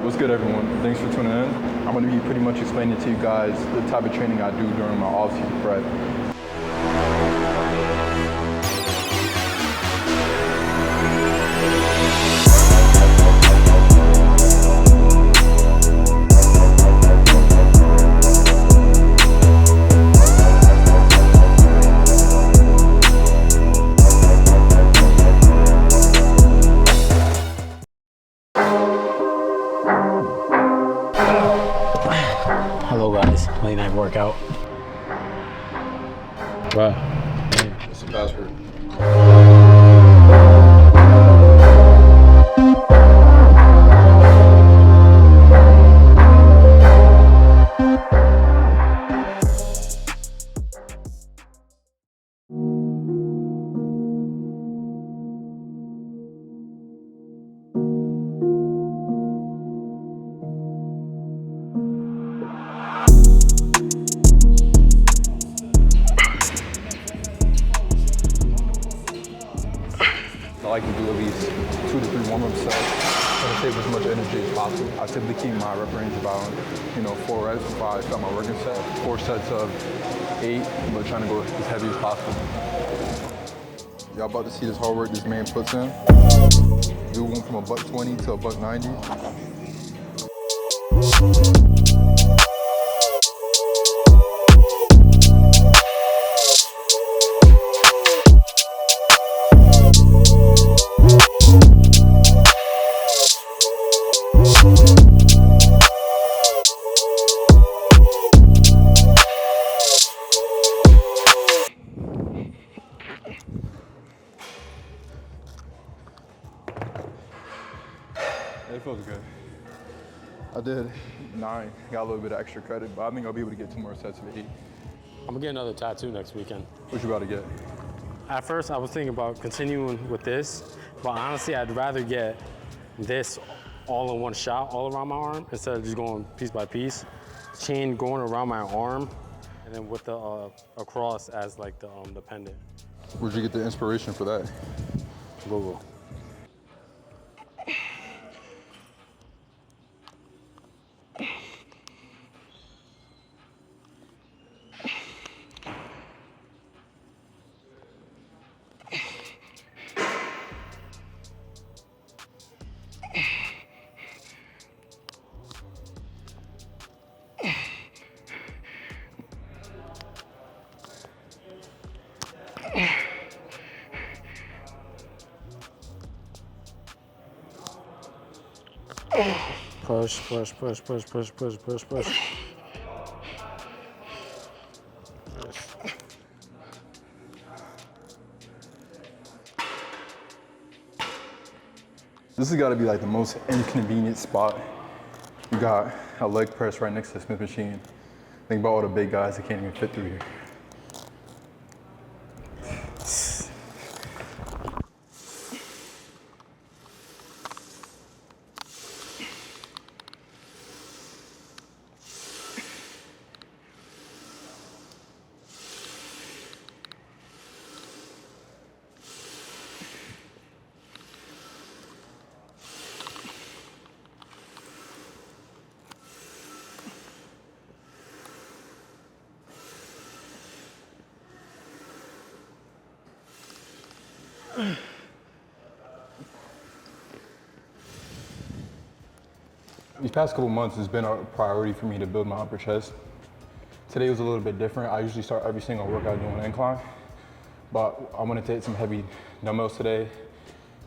What's good, everyone? Thanks for tuning in. I'm going to be pretty much explaining to you guys the type of training I do during my off-season prep. Hello guys, late night workout. Wow. What's the password? I like to do at least 2 to 3 warm-up sets. Try to save as much energy as possible. I typically keep my rep range about, 4 reps before I start my working set. 4 sets of 8, but trying to go as heavy as possible. Y'all about to see this hard work this man puts in. Dude went from a $120 to a $190. It feels good. I did 9, got a little bit of extra credit, but I think I'll be able to get 2 more sets of 8. I'm gonna get another tattoo next weekend. What you about to get? At first, I was thinking about continuing with this, but honestly, I'd rather get this all in one shot, all around my arm, instead of just going piece by piece. Chain going around my arm, and then with the across as like the pendant. Where'd you get the inspiration for that? Google. Push, push, push, push, push, push, push, push. This has got to be like the most inconvenient spot. You got a leg press right next to the Smith machine. Think about all the big guys that can't even fit through here. These past couple months, it's been a priority for me to build my upper chest. Today was a little bit different. I usually start every single workout doing an incline, but I wanted to hit some heavy dumbbells today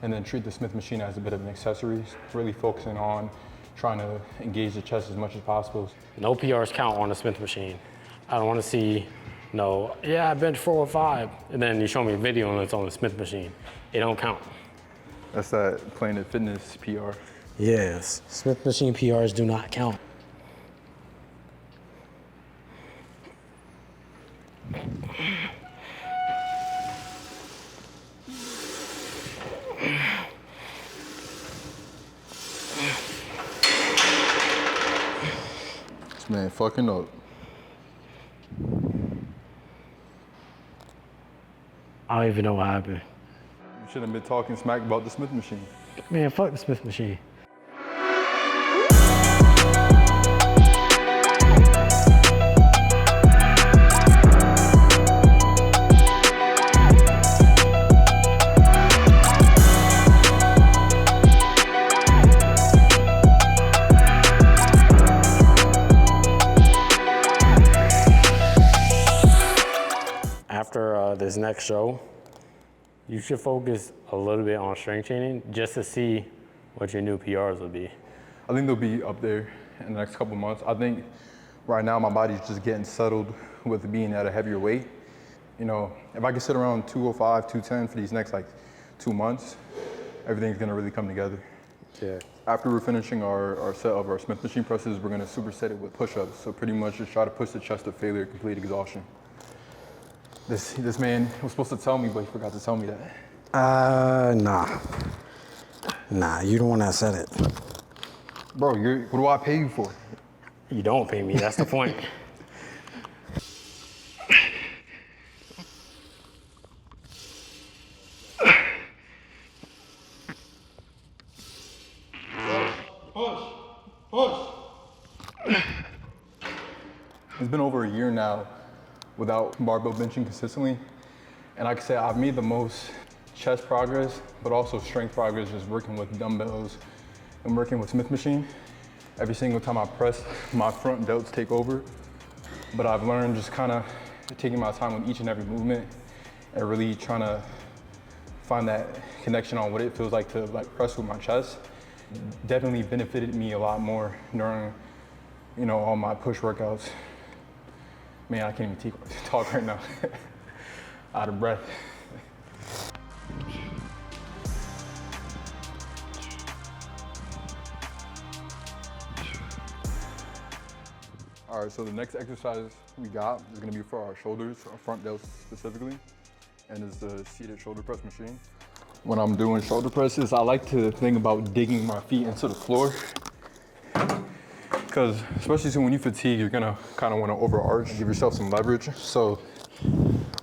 and then treat the Smith machine as a bit of an accessory, really focusing on trying to engage the chest as much as possible. No PRs count on the Smith machine. I don't want to see, I bench 4 or 5, and then you show me a video and it's on the Smith machine. It don't count. That's that Planet Fitness PR. Yes, Smith machine PRs do not count. This man fucking up. I don't even know what happened. You shouldn't have been talking smack about the Smith machine. Man, fuck the Smith machine. next show, you should focus a little bit on strength training just to see what your new PRs will be. I think they'll be up there in the next couple months. I think right now my body's just getting settled with being at a heavier weight. You know, if I can sit around 205, 210 for these next like 2 months, everything's gonna really come together. Yeah. After we're finishing our set of our Smith machine presses, we're gonna superset it with push-ups. So pretty much just try to push the chest to failure, complete exhaustion. This man was supposed to tell me, but he forgot to tell me that. Nah, you the one that said it. Bro, what do I pay you for? You don't pay me, that's the point. It's been over a year now without barbell benching consistently. And like I said, I've made the most chest progress, but also strength progress just working with dumbbells and working with Smith machine. Every single time I press, my front delts take over. But I've learned just kind of taking my time with each and every movement and really trying to find that connection on what it feels like to like press with my chest. Definitely benefited me a lot more during, you know, all my push workouts. Man, I can't even talk right now. Out of breath. All right, so the next exercise we got is gonna be for our shoulders, our front delts specifically, and it's the seated shoulder press machine. When I'm doing shoulder presses, I like to think about digging my feet into the floor. Because especially when you fatigue, you're gonna kind of want to overarch, give yourself some leverage. So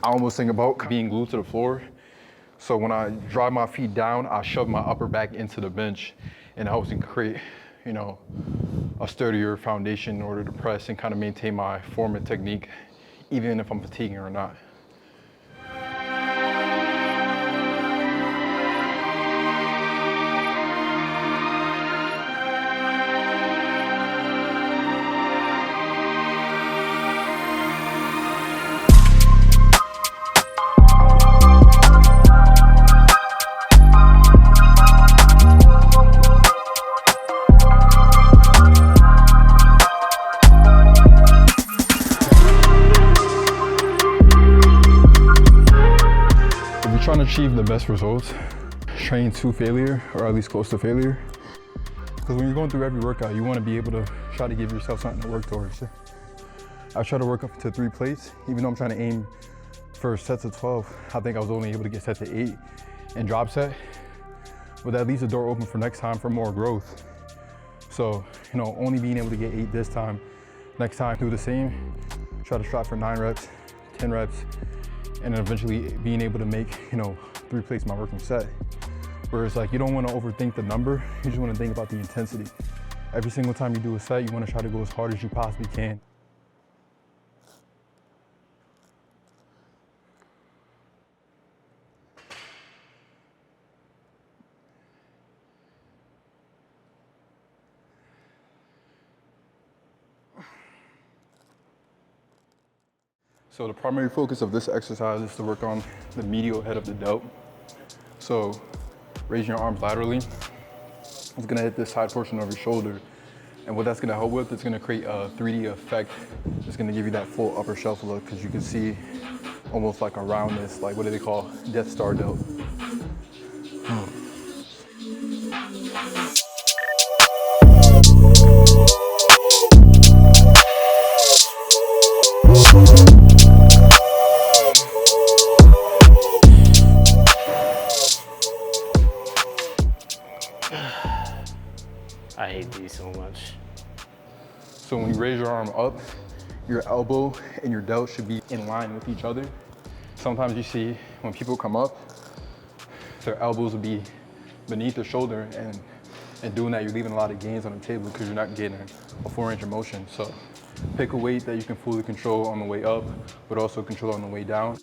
I almost think about being glued to the floor. So when I drive my feet down, I shove my upper back into the bench, and it helps me create, you know, a sturdier foundation in order to press and kind of maintain my form and technique, even if I'm fatiguing or not. Trying to achieve the best results, train to failure or at least close to failure. Because when you're going through every workout, you want to be able to try to give yourself something to work towards. I try to work up to 3 plates, even though I'm trying to aim for sets of 12. I think I was only able to get set to 8 and drop set, but that leaves the door open for next time for more growth. So, you know, only being able to get 8 this time, next time do the same, try to strive for 9 reps, 10 reps, and then eventually being able to make, you know, 3 plates my working set. Whereas like you don't want to overthink the number, you just want to think about the intensity. Every single time you do a set, you want to try to go as hard as you possibly can. So the primary focus of this exercise is to work on the medial head of the delt. So raise your arms laterally. It's gonna hit this side portion of your shoulder. And what that's gonna help with, it's gonna create a 3D effect. It's gonna give you that full upper shelf look, because you can see almost like around this, like what do they call Death Star delt. I hate these so much. So when you raise your arm up, your elbow and your delt should be in line with each other. Sometimes you see when people come up, their elbows will be beneath their shoulder, and doing that, you're leaving a lot of gains on the table because you're not getting a 4-inch of motion. So pick a weight that you can fully control on the way up, but also control on the way down.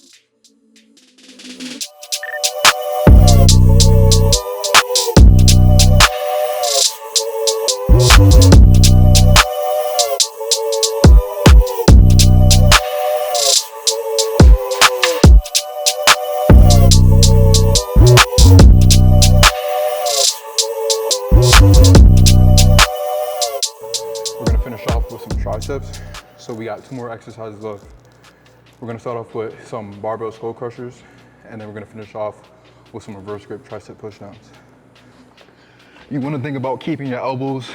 triceps. So we got 2 more exercises left. We're gonna start off with some barbell skull crushers, and then we're gonna finish off with some reverse grip tricep pushdowns. You wanna think about keeping your elbows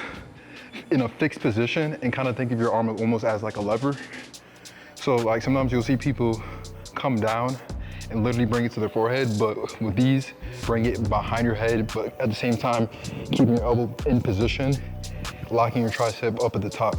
in a fixed position and kind of think of your arm almost as like a lever. So like sometimes you'll see people come down and literally bring it to their forehead, but with these, bring it behind your head, but at the same time, keeping your elbow in position, locking your tricep up at the top.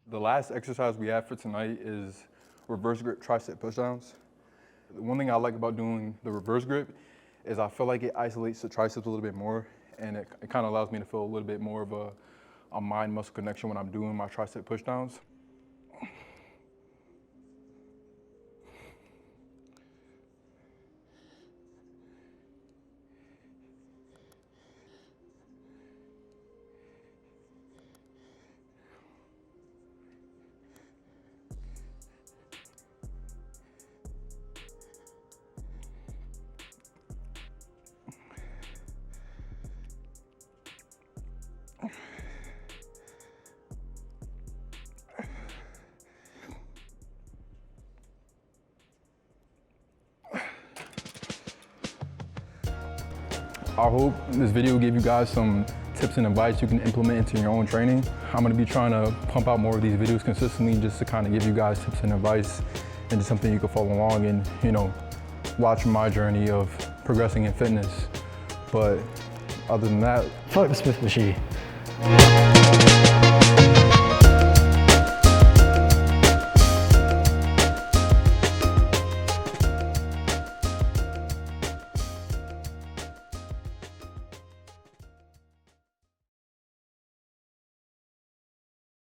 The last exercise we have for tonight is reverse grip tricep pushdowns. The one thing I like about doing the reverse grip is I feel like it isolates the triceps a little bit more, and it kind of allows me to feel a little bit more of a mind-muscle connection when I'm doing my tricep pushdowns. I hope this video gave you guys some tips and advice you can implement into your own training. I'm gonna be trying to pump out more of these videos consistently just to kind of give you guys tips and advice and just something you can follow along and, you know, watch my journey of progressing in fitness. But other than that, fuck the Smith machine.